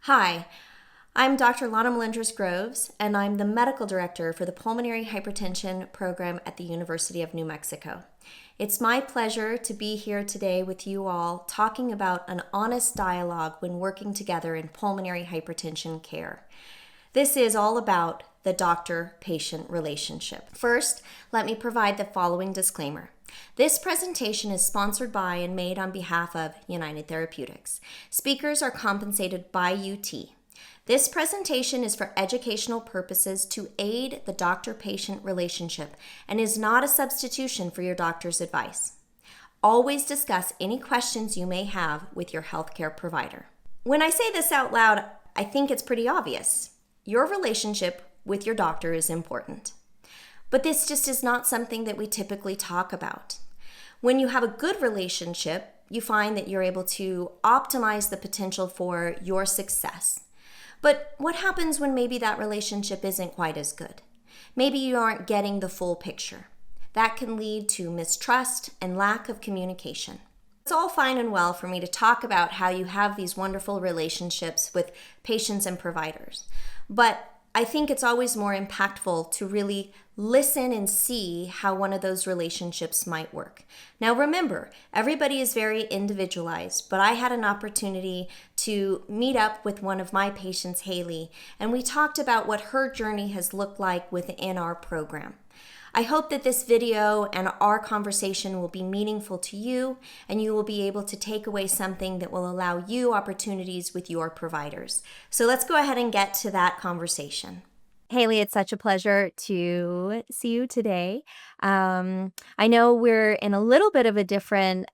Hi, I'm Dr. Lana Melendres-Groves, and I'm the medical director for the Pulmonary Hypertension program at the University of New Mexico. It's my pleasure to be here today with you all talking about an honest dialogue when working together in pulmonary hypertension care. This is all about the doctor-patient relationship. First, let me provide the following disclaimer. This presentation is sponsored by and made on behalf of United Therapeutics. Speakers are compensated by UT. This presentation is for educational purposes to aid the doctor-patient relationship and is not a substitution for your doctor's advice. Always discuss any questions you may have with your healthcare provider. When I say this out loud, I think it's pretty obvious. Your relationship with your doctor is important. But this just is not something that we typically talk about. When you have a good relationship, you find that you're able to optimize the potential for your success. But what happens when maybe that relationship isn't quite as good? Maybe you aren't getting the full picture. That can lead to mistrust and lack of communication. It's all fine and well for me to talk about how you have these wonderful relationships with patients and providers, but I think it's always more impactful to really listen and see how one of those relationships might work. Now remember, everybody is very individualized, but I had an opportunity to meet up with one of my patients, Haley, and we talked about what her journey has looked like within our program. I hope that this video and our conversation will be meaningful to you and you will be able to take away something that will allow you opportunities with your providers. So let's go ahead and get to that conversation. Haley, it's such a pleasure to see you today. I know we're in a little bit of a different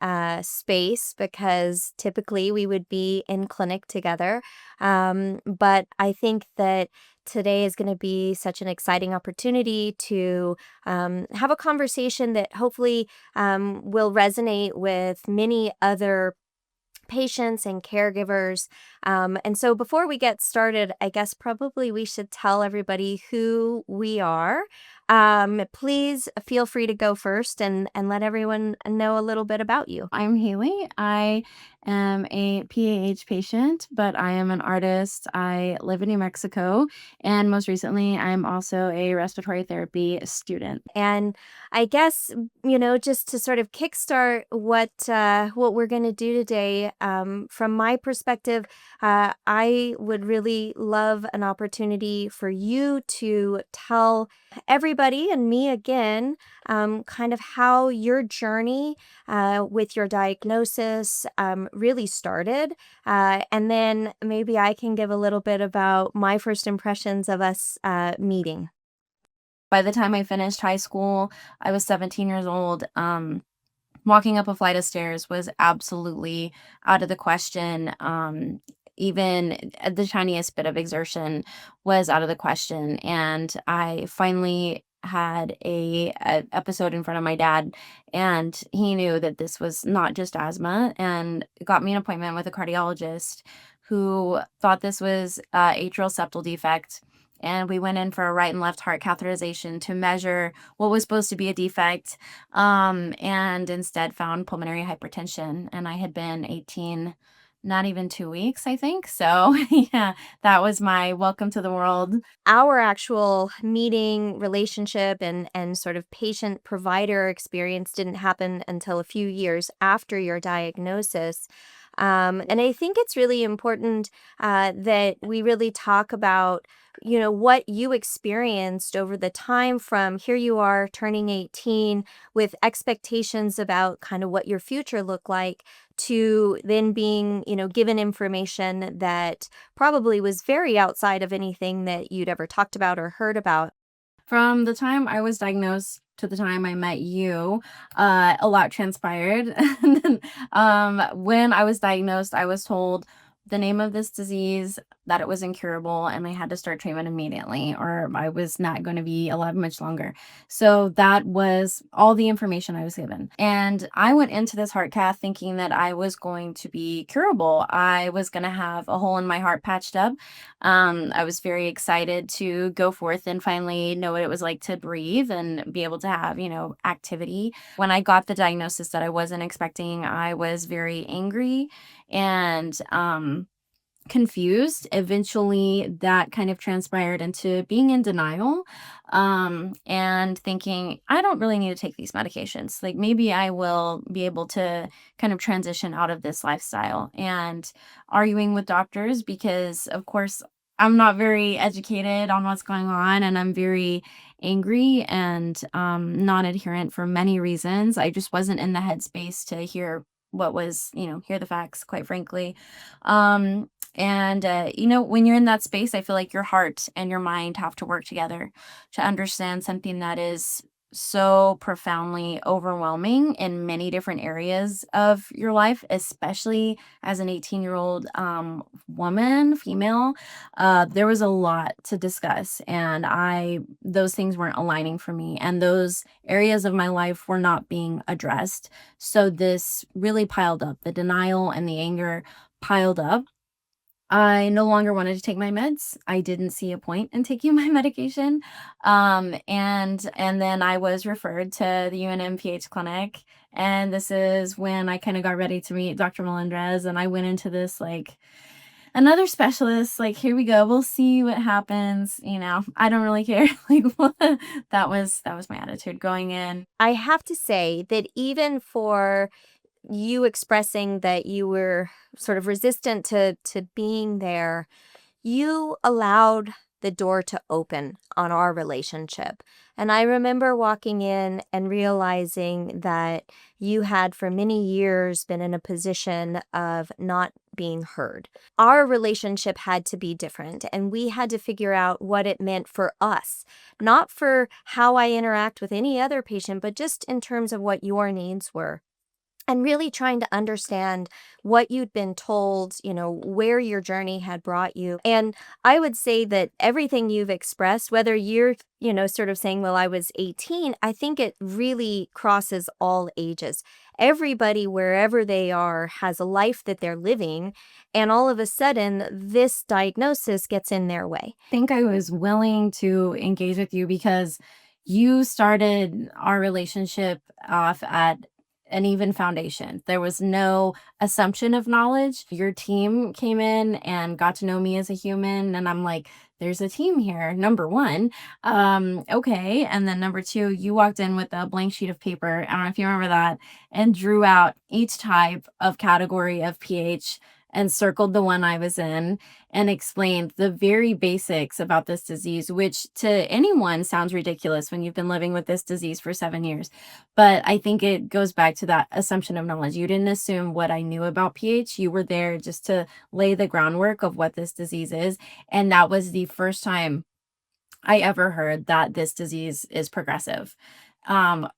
space because typically we would be in clinic together, but I think that today is going to be such an exciting opportunity to have a conversation that hopefully will resonate with many other patients and caregivers. And so before we get started, I guess probably we should tell everybody who we are. Please feel free to go first and let everyone know a little bit about you. I'm Haley. I am a PAH patient, but I am an artist. I live in New Mexico, and most recently, I'm also a respiratory therapy student. And I guess, just to sort of kickstart what we're going to do today, from my perspective, I would really love an opportunity for you to tell everybody and me again, kind of how your journey with your diagnosis really started. And then maybe I can give a little bit about my first impressions of us meeting. By the time I finished high school, I was 17 years old. Walking up a flight of stairs was absolutely out of the question. Even the tiniest bit of exertion was out of the question. And I finally had a episode in front of my dad, and he knew that this was not just asthma, and got me an appointment with a cardiologist who thought this was atrial septal defect. And we went in for a right and left heart catheterization to measure what was supposed to be a defect, and instead found pulmonary hypertension. And I had been 18, not even 2 weeks, I think. So yeah, that was my welcome to the world. Our actual meeting relationship and sort of patient provider experience didn't happen until a few years after your diagnosis. And I think it's really important that we really talk about, what you experienced over the time from here you are turning 18 with expectations about kind of what your future looked like to then being, given information that probably was very outside of anything that you'd ever talked about or heard about. From the time I was diagnosed to the time I met you, a lot transpired. And then, when I was diagnosed, I was told the name of this disease, that it was incurable, and I had to start treatment immediately, or I was not going to be alive much longer. So that was all the information I was given. And I went into this heart cath thinking that I was going to be curable. I was going to have a hole in my heart patched up. I was very excited to go forth and finally know what it was like to breathe and be able to have, activity. When I got the diagnosis that I wasn't expecting, I was very angry and confused. Eventually, that kind of transpired into being in denial, and thinking, I don't really need to take these medications. Like, maybe I will be able to kind of transition out of this lifestyle, and arguing with doctors because, of course, I'm not very educated on what's going on, and I'm very angry and non adherent for many reasons. I just wasn't in the headspace to hear what was, hear the facts, quite frankly. When you're in that space, I feel like your heart and your mind have to work together to understand something that is so profoundly overwhelming in many different areas of your life, especially as an 18-year-old woman, female. There was a lot to discuss, and those things weren't aligning for me, and those areas of my life were not being addressed. So this really piled up. The denial and the anger piled up. I no longer wanted to take my meds. I didn't see a point in taking my medication. And then I was referred to the UNMPH clinic. And this is when I kind of got ready to meet Dr. Melendres. And I went into this like another specialist, like, here we go. We'll see what happens. I don't really care. Like, that was my attitude going in. I have to say that even for you expressing that you were sort of resistant to being there, you allowed the door to open on our relationship. And I remember walking in and realizing that you had for many years been in a position of not being heard. Our relationship had to be different, and we had to figure out what it meant for us, not for how I interact with any other patient, but just in terms of what your needs were. And really trying to understand what you'd been told, where your journey had brought you. And I would say that everything you've expressed, whether you're, sort of saying, well, I was 18, I think it really crosses all ages. Everybody, wherever they are, has a life that they're living. And all of a sudden, this diagnosis gets in their way. I think I was willing to engage with you because you started our relationship off at an even foundation. There was no assumption of knowledge. Your team came in and got to know me as a human, and I'm like, there's a team here, number one. Okay. And then number two, you walked in with a blank sheet of paper. I don't know if you remember that, and drew out each type of category of pH and circled the one I was in and explained the very basics about this disease, which to anyone sounds ridiculous when you've been living with this disease for 7 years. But I think it goes back to that assumption of knowledge. You didn't assume what I knew about pH. You were there just to lay the groundwork of what this disease is. And that was the first time I ever heard that this disease is progressive.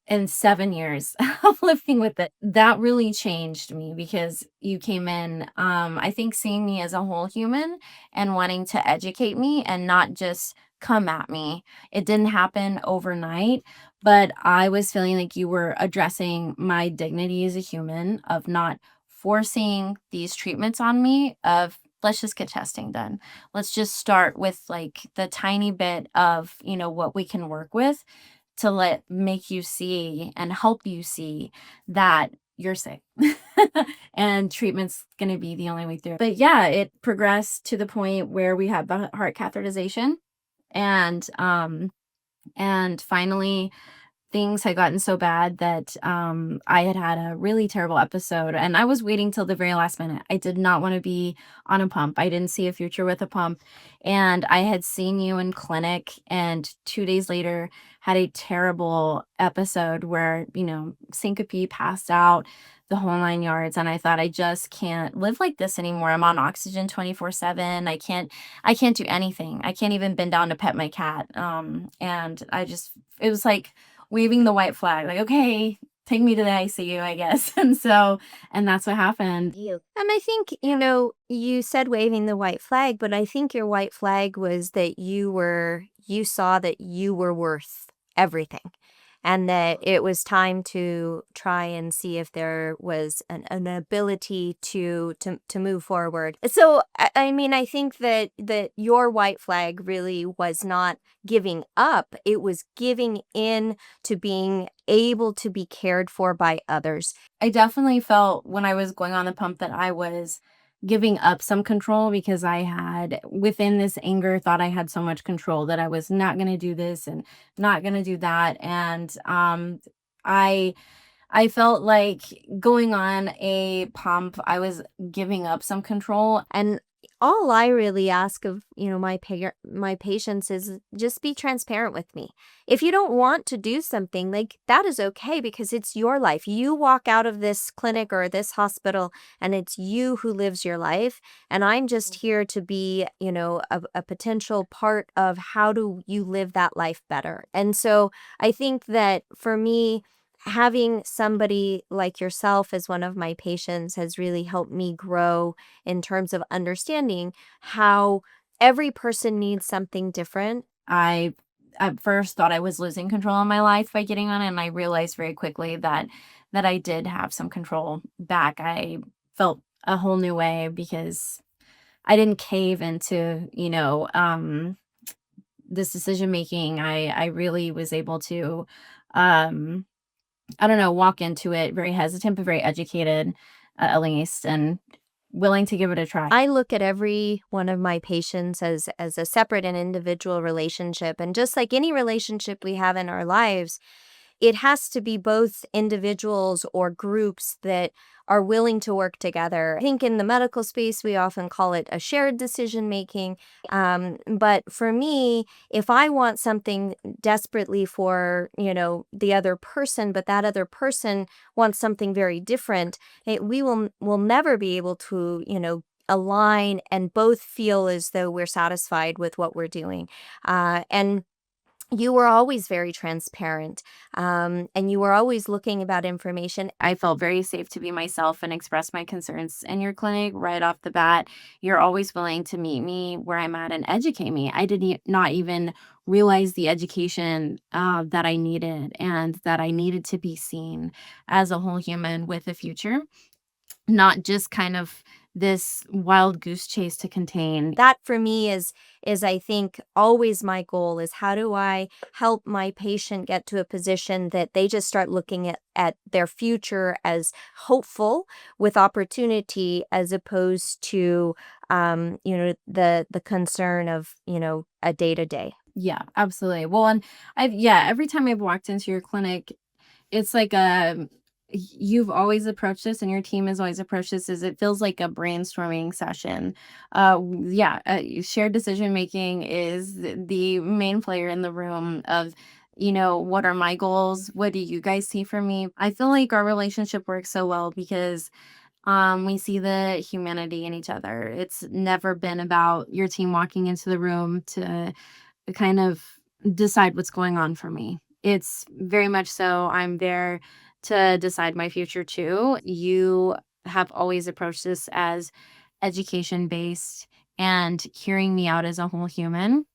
In 7 years of living with it, that really changed me because you came in, I think, seeing me as a whole human and wanting to educate me and not just come at me. It didn't happen overnight, but I was feeling like you were addressing my dignity as a human, of not forcing these treatments on me, of let's just get testing done. Let's just start with like the tiny bit of, what we can work with to make you see and help you see that you're sick. And treatment's going to be the only way through. But yeah, it progressed to the point where we had the heart catheterization, and finally things had gotten so bad that I had a really terrible episode, and I was waiting till the very last minute. I did not want to be on a pump. I didn't see a future with a pump, and I had seen you in clinic, and 2 days later had a terrible episode where, syncope, passed out, the whole 9 yards. And I thought, I just can't live like this anymore. I'm on oxygen 24/7. I can't do anything. I can't even bend down to pet my cat. And it was like waving the white flag, like, okay, take me to the ICU, I guess. And that's what happened. You. And I think, you said waving the white flag, but I think your white flag was that you saw that you were worth everything, and that it was time to try and see if there was an ability to move forward. So, I mean, I think that your white flag really was not giving up. It was giving in to being able to be cared for by others. I definitely felt when I was going on the pump that I was giving up some control because I had, within this anger, thought I had so much control that I was not going to do this and not going to do that. And I I felt like going on a pump, I was giving up some control. And all I really ask of, my patients is just be transparent with me. If you don't want to do something, like, that is okay because it's your life. You walk out of this clinic or this hospital and it's you who lives your life. And I'm just here to be, a potential part of how do you live that life better. And so I think that for me, having somebody like yourself as one of my patients has really helped me grow in terms of understanding how every person needs something different. I at first thought I was losing control of my life by getting on it, and I realized very quickly that I did have some control back. I felt a whole new way because I didn't cave into, this decision making. I really was able to, um, I don't know, walk into it very hesitant, but very educated, at least, and willing to give it a try. I look at every one of my patients as a separate and individual relationship, and just like any relationship we have in our lives, it has to be both individuals or groups that are willing to work together. I think in the medical space, we often call it a shared decision making. But for me, if I want something desperately for, the other person, but that other person wants something very different, we will never be able to, align and both feel as though we're satisfied with what we're doing. And you were always very transparent, and you were always looking about information. I felt very safe to be myself and express my concerns in your clinic right off the bat. You're always willing to meet me where I'm at and educate me. I did not even realize the education that I needed and that I needed to be seen as a whole human with a future, not just kind of this wild goose chase to contain. That for me is I think always my goal is how do I help my patient get to a position that they just start looking at their future as hopeful with opportunity as opposed to the concern of, a day to day. Yeah, absolutely. Well, and every time I've walked into your clinic, it's like you've always approached this and your team has always approached this as it feels like a brainstorming session. Shared decision making is the main player in the room of, what are my goals? What do you guys see for me? I feel like our relationship works so well because we see the humanity in each other. It's never been about your team walking into the room to kind of decide what's going on for me. It's very much so I'm there to decide my future too. You have always approached this as education based and hearing me out as a whole human.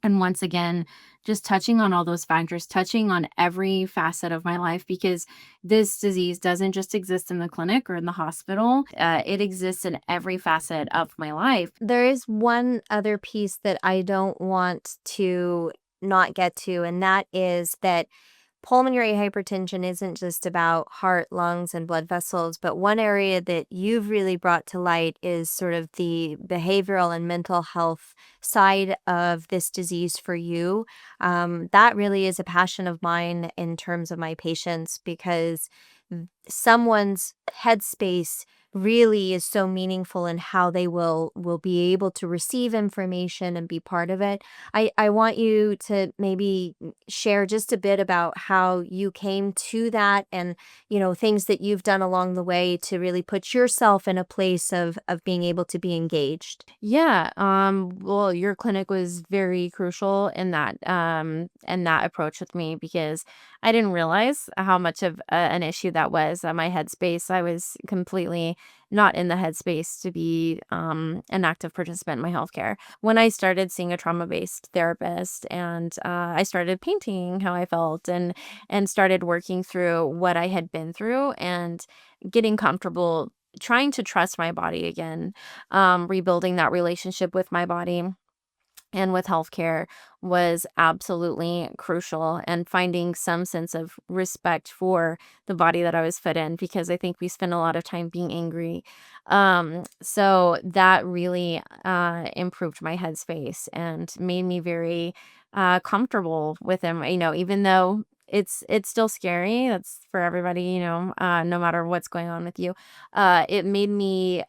And once again, just touching on all those factors, touching on every facet of my life, because this disease doesn't just exist in the clinic or in the hospital. It exists in every facet of my life. There is one other piece that I don't want to not get to, and that is that pulmonary hypertension isn't just about heart, lungs, and blood vessels, but one area that you've really brought to light is sort of the behavioral and mental health side of this disease for you. That really is a passion of mine in terms of my patients because someone's headspace really is so meaningful in how they will be able to receive information and be part of it. I want you to maybe share just a bit about how you came to that and, things that you've done along the way to really put yourself in a place of being able to be engaged. Yeah, well, your clinic was very crucial in that approach with me because I didn't realize how much of an issue that was on my headspace. I was completely not in the headspace to be an active participant in my healthcare. When I started seeing a trauma-based therapist and I started painting how I felt and started working through what I had been through and getting comfortable trying to trust my body again, rebuilding that relationship with my body. and with healthcare was absolutely crucial, and finding some sense of respect for the body that I was put in, because I think we spend a lot of time being angry. So that really improved my headspace and made me very comfortable with him, even though it's still scary. That's for everybody, no matter what's going on with you. It made me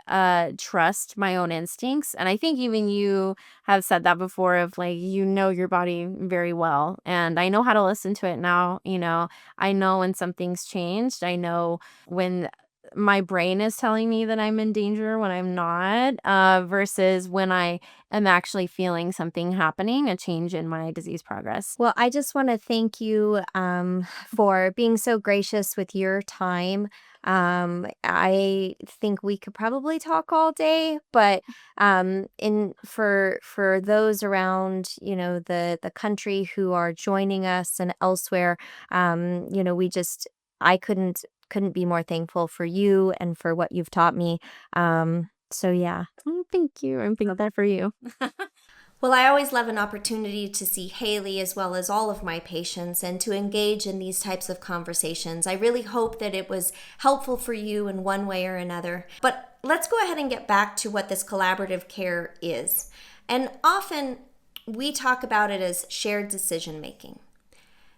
trust my own instincts. And I think even you have said that before, of like, your body very well. And I know how to listen to it now. I know when something's changed. I know when my brain is telling me that I'm in danger when I'm not, versus when I am actually feeling something happening, a change in my disease progress. Well, I just want to thank you for being so gracious with your time. I think we could probably talk all day, but in for those around, the country who are joining us and elsewhere, we just I couldn't be more thankful for you and for what you've taught me. So yeah. Thank you. I'm thankful that for you. Well, I always love an opportunity to see Haley as well as all of my patients and to engage in these types of conversations. I really hope that it was helpful for you in one way or another. But let's go ahead and get back to what this collaborative care is. And often we talk about it as shared decision making.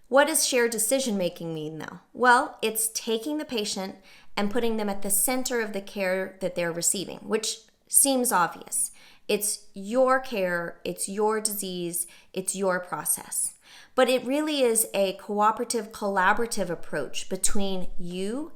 What does shared decision making mean, though? Well, it's taking the patient and putting them at the center of the care that they're receiving, which seems obvious. It's your care, it's your disease, it's your process. But it really is a cooperative, collaborative approach between you,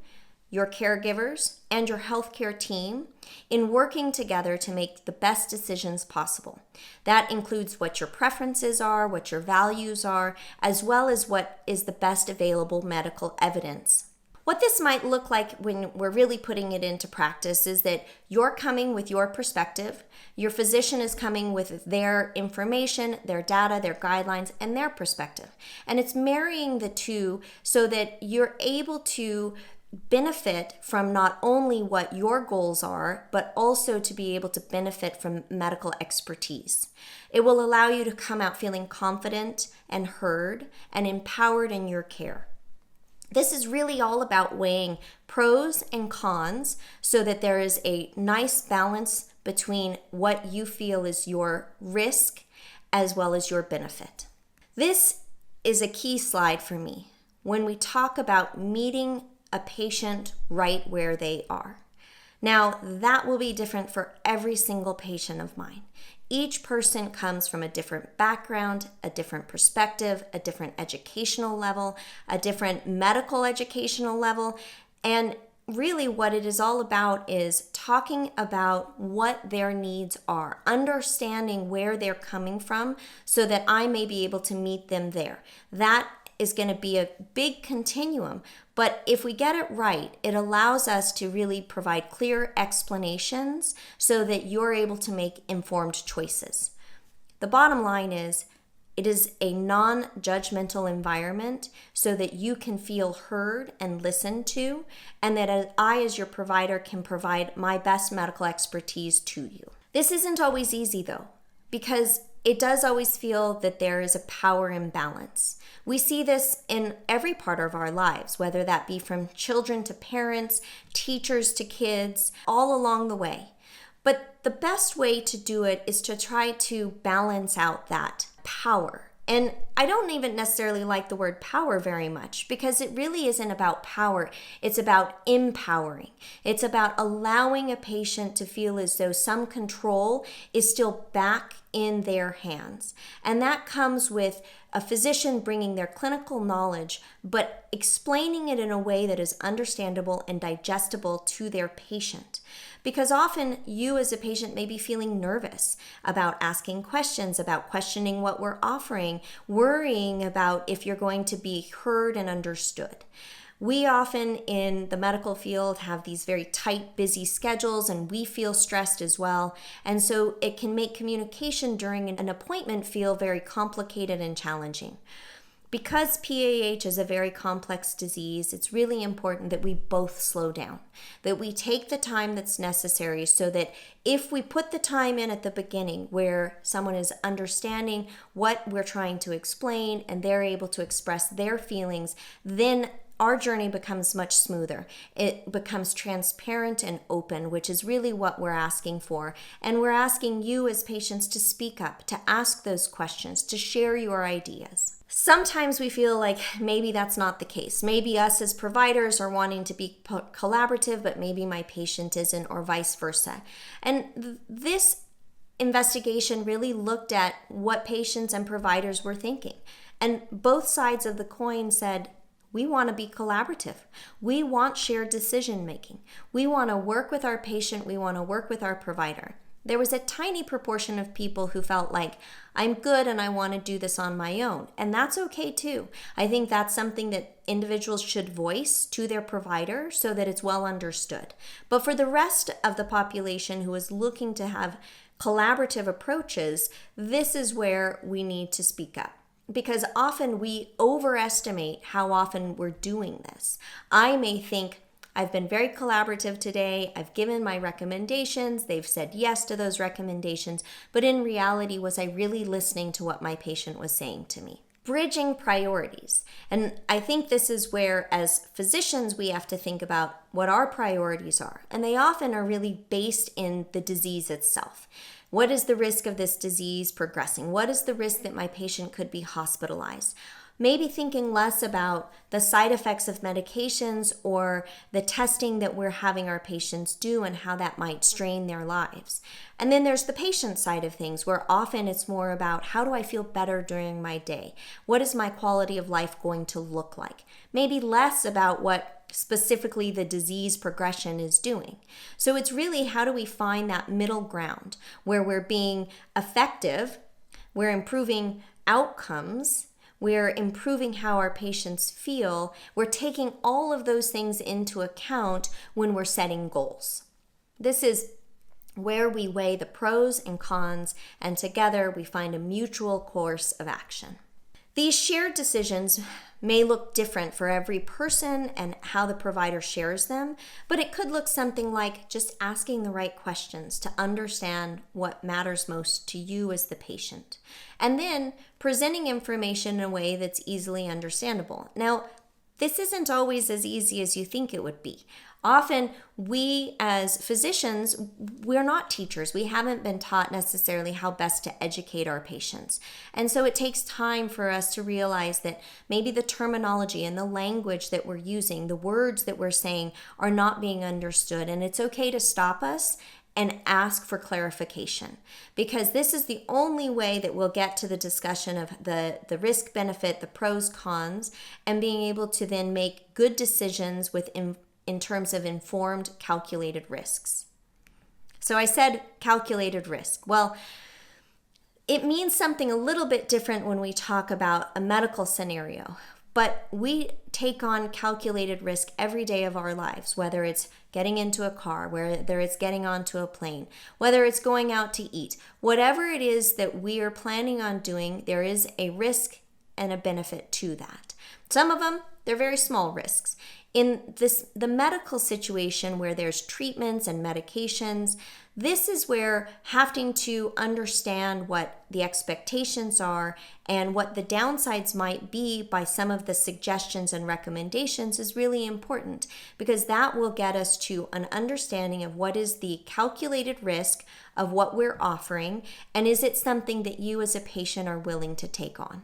your caregivers, and your healthcare team in working together to make the best decisions possible. That includes what your preferences are, what your values are, as well as what is the best available medical evidence. What this might look like when we're really putting it into practice is that you're coming with your perspective, your physician is coming with their information, their data, their guidelines, and their perspective. And it's marrying the two so that you're able to benefit from not only what your goals are, but also to be able to benefit from medical expertise. It will allow you to come out feeling confident and heard and empowered in your care. This is really all about weighing pros and cons so that there is a nice balance between what you feel is your risk as well as your benefit. This is a key slide for me when we talk about meeting a patient right where they are. Now, that will be different for every single patient of mine. Each person comes from a different background, a different perspective, a different educational level, a different medical educational level, and really what it is all about is talking about what their needs are, understanding where they're coming from so that I may be able to meet them there. That is going to be a big continuum. But if we get it right, it allows us to really provide clear explanations so that you're able to make informed choices. The bottom line is, it is a non-judgmental environment so that you can feel heard and listened to, and that I, as your provider, can provide my best medical expertise to you. This isn't always easy, though, because it does always feel that there is a power imbalance. We see this in every part of our lives, whether that be from children to parents, teachers to kids, all along the way. But the best way to do it is to try to balance out that power. And I don't even necessarily like the word power very much because it really isn't about power. It's about empowering. It's about allowing a patient to feel as though some control is still back in their hands. And that comes with a physician bringing their clinical knowledge, but explaining it in a way that is understandable and digestible to their patient. Because often you as a patient may be feeling nervous about asking questions, about questioning what we're offering, worrying about if you're going to be heard and understood. We often in the medical field have these very tight, busy schedules, and we feel stressed as well. And so it can make communication during an appointment feel very complicated and challenging. Because PAH is a very complex disease, it's really important that we both slow down, that we take the time that's necessary so that if we put the time in at the beginning where someone is understanding what we're trying to explain and they're able to express their feelings, then our journey becomes much smoother. It becomes transparent and open, which is really what we're asking for. And we're asking you as patients to speak up, to ask those questions, to share your ideas. Sometimes we feel like maybe that's not the case. Maybe us as providers are wanting to be collaborative, but maybe my patient isn't, or vice versa. And this investigation really looked at what patients and providers were thinking. And both sides of the coin said, we want to be collaborative. We want shared decision making. We want to work with our patient. We want to work with our provider. There was a tiny proportion of people who felt like, I'm good and I want to do this on my own. And that's okay too. I think that's something that individuals should voice to their provider so that it's well understood. But for the rest of the population who is looking to have collaborative approaches, this is where we need to speak up. Because often we overestimate how often we're doing this. I may think, I've been very collaborative today, I've given my recommendations, they've said yes to those recommendations, but in reality, was I really listening to what my patient was saying to me? Bridging priorities. And I think this is where, as physicians, we have to think about what our priorities are. And they often are really based in the disease itself. What is the risk of this disease progressing? What is the risk that my patient could be hospitalized? Maybe thinking less about the side effects of medications or the testing that we're having our patients do and how that might strain their lives. And then there's the patient side of things, where often it's more about, how do I feel better during my day? What is my quality of life going to look like? Maybe less about what specifically the disease progression is doing. So it's really, how do we find that middle ground where we're being effective, we're improving outcomes, we're improving how our patients feel, we're taking all of those things into account when we're setting goals. This is where we weigh the pros and cons, and together we find a mutual course of action. These shared decisions may look different for every person and how the provider shares them, but it could look something like just asking the right questions to understand what matters most to you as the patient, and then presenting information in a way that's easily understandable. Now, this isn't always as easy as you think it would be. Often we as physicians, we're not teachers. We haven't been taught necessarily how best to educate our patients. And so it takes time for us to realize that maybe the terminology and the language that we're using, the words that we're saying, are not being understood. And it's okay to stop us and ask for clarification, because this is the only way that we'll get to the discussion of the risk benefit, the pros, cons, and being able to then make good decisions in terms of informed, calculated risks. So I said calculated risk. Well, it means something a little bit different when we talk about a medical scenario, but we take on calculated risk every day of our lives, whether it's getting into a car, whether it's getting onto a plane, whether it's going out to eat. Whatever it is that we are planning on doing, there is a risk and a benefit to that. Some of them, they're very small risks. In the medical situation where there's treatments and medications, this is where having to understand what the expectations are and what the downsides might be by some of the suggestions and recommendations is really important, because that will get us to an understanding of what is the calculated risk of what we're offering, and is it something that you as a patient are willing to take on.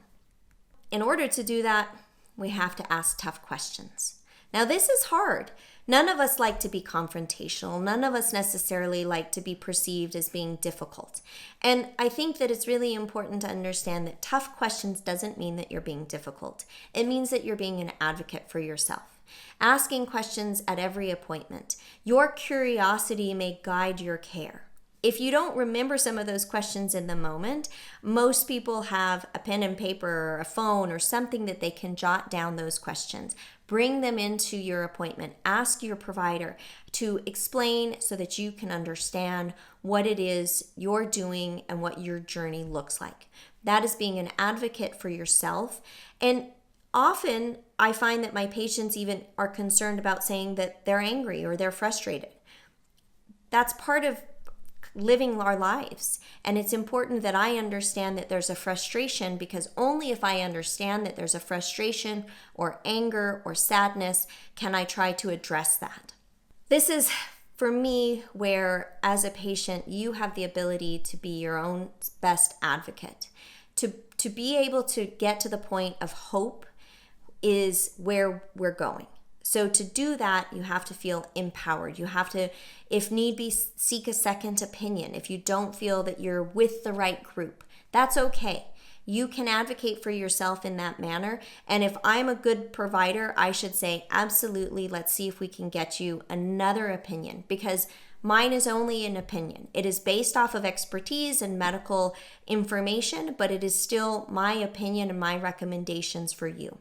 In order to do that, we have to ask tough questions. Now, this is hard. None of us like to be confrontational. None of us necessarily like to be perceived as being difficult. And I think that it's really important to understand that tough questions doesn't mean that you're being difficult. It means that you're being an advocate for yourself. Asking questions at every appointment. Your curiosity may guide your care. If you don't remember some of those questions in the moment, most people have a pen and paper or a phone or something that they can jot down those questions. Bring them into your appointment. Ask your provider to explain so that you can understand what it is you're doing and what your journey looks like. That is being an advocate for yourself. And often I find that my patients even are concerned about saying that they're angry or they're frustrated. That's part of living our lives. And it's important that I understand that there's a frustration, because only if I understand that there's a frustration or anger or sadness can I try to address that. This is, for me, where as a patient, you have the ability to be your own best advocate. To be able to get to the point of hope is where we're going. So to do that, you have to feel empowered. You have to, if need be, seek a second opinion. If you don't feel that you're with the right group, that's okay. You can advocate for yourself in that manner. And if I'm a good provider, I should say, absolutely, let's see if we can get you another opinion, because mine is only an opinion. It is based off of expertise and medical information, but it is still my opinion and my recommendations for you.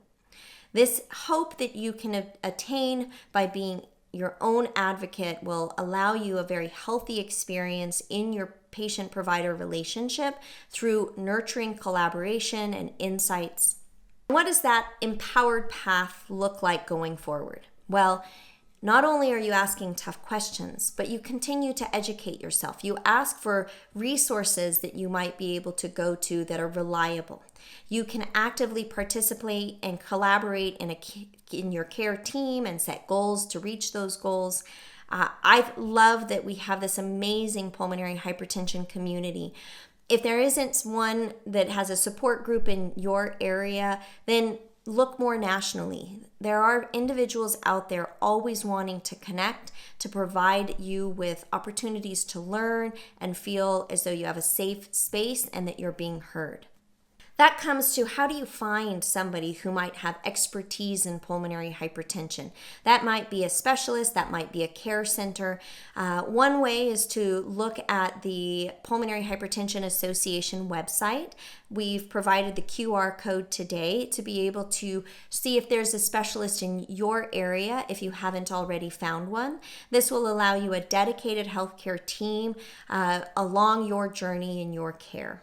This hope that you can attain by being your own advocate will allow you a very healthy experience in your patient-provider relationship through nurturing collaboration and insights. What does that empowered path look like going forward? Well, not only are you asking tough questions, but you continue to educate yourself. You ask for resources that you might be able to go to that are reliable. You can actively participate and collaborate in your care team and set goals to reach those goals. I love that we have this amazing pulmonary hypertension community. If there isn't one that has a support group in your area, then look more nationally. There are individuals out there always wanting to connect, to provide you with opportunities to learn and feel as though you have a safe space and that you're being heard. That comes to, how do you find somebody who might have expertise in pulmonary hypertension? That might be a specialist, that might be a care center. One way is to look at the Pulmonary Hypertension Association website. We've provided the QR code today to be able to see if there's a specialist in your area if you haven't already found one. This will allow you a dedicated healthcare team along your journey in your care.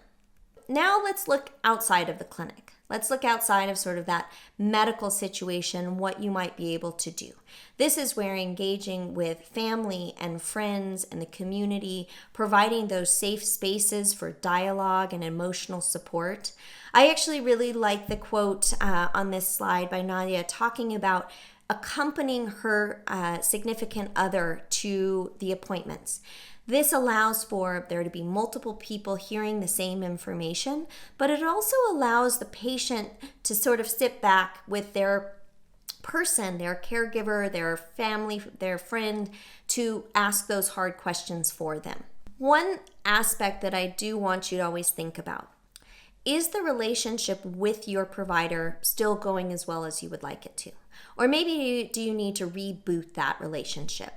Now let's look outside of the clinic. Let's look outside of sort of that medical situation, what you might be able to do. This is where engaging with family and friends and the community, providing those safe spaces for dialogue and emotional support. I actually really like the quote on this slide by Nadia talking about accompanying her significant other to the appointments. This allows for there to be multiple people hearing the same information, but it also allows the patient to sort of sit back with their person, their caregiver, their family, their friend, to ask those hard questions for them. One aspect that I do want you to always think about is the relationship with your provider still going as well as you would like it to? Or maybe do you need to reboot that relationship?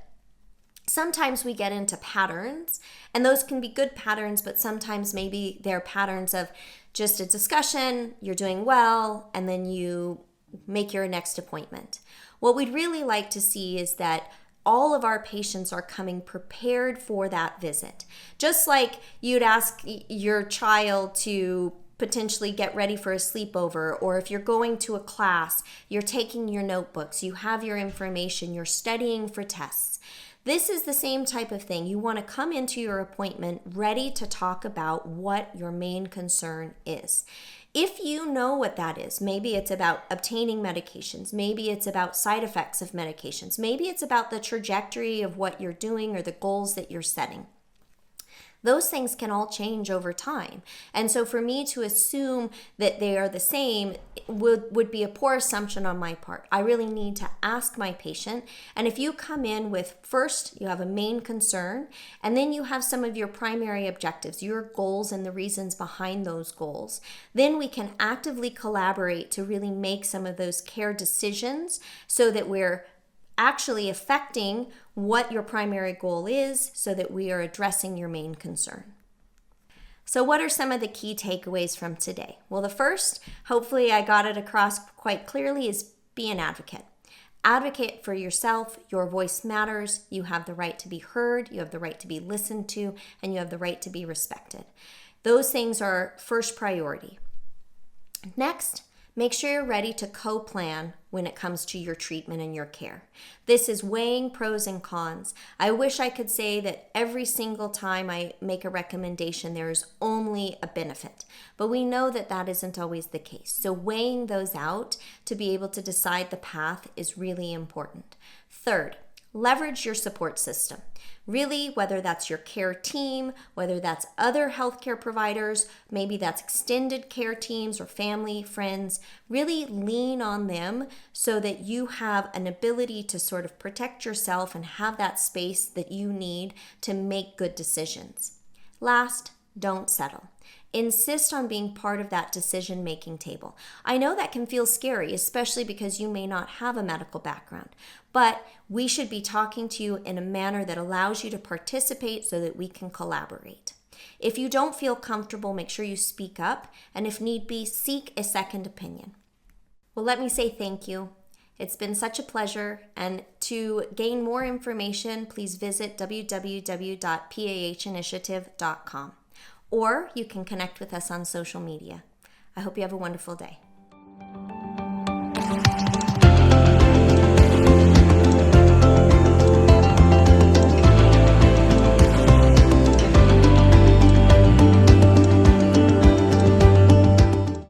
Sometimes we get into patterns, and those can be good patterns, but sometimes maybe they're patterns of just a discussion, you're doing well, and then you make your next appointment. What we'd really like to see is that all of our patients are coming prepared for that visit. Just like you'd ask your child to potentially get ready for a sleepover, or if you're going to a class, you're taking your notebooks, you have your information, you're studying for tests. This is the same type of thing. You want to come into your appointment ready to talk about what your main concern is. If you know what that is, maybe it's about obtaining medications, maybe it's about side effects of medications, maybe it's about the trajectory of what you're doing or the goals that you're setting. Those things can all change over time. And so for me to assume that they are the same would be a poor assumption on my part. I really need to ask my patient. And if you come in with, first, you have a main concern, and then you have some of your primary objectives, your goals and the reasons behind those goals, then we can actively collaborate to really make some of those care decisions so that we're actually affecting what your primary goal is, so that we are addressing your main concern. So what are some of the key takeaways from today? Well, the first, hopefully I got it across quite clearly, is be an advocate. Advocate for yourself. Your voice matters. You have the right to be heard. You have the right to be listened to, and you have the right to be respected. Those things are first priority. Next, make sure you're ready to co-plan when it comes to your treatment and your care. This is weighing pros and cons. I wish I could say that every single time I make a recommendation, there is only a benefit, but we know that that isn't always the case. So weighing those out to be able to decide the path is really important. Third, leverage your support system. Really, whether that's your care team, whether that's other healthcare providers, maybe that's extended care teams or family, friends, really lean on them so that you have an ability to sort of protect yourself and have that space that you need to make good decisions. Last, don't settle. Insist on being part of that decision-making table. I know that can feel scary, especially because you may not have a medical background, but we should be talking to you in a manner that allows you to participate so that we can collaborate. If you don't feel comfortable, make sure you speak up, and if need be, seek a second opinion. Well, let me say thank you. It's been such a pleasure, and to gain more information, please visit www.pahinitiative.com. Or you can connect with us on social media. I hope you have a wonderful day.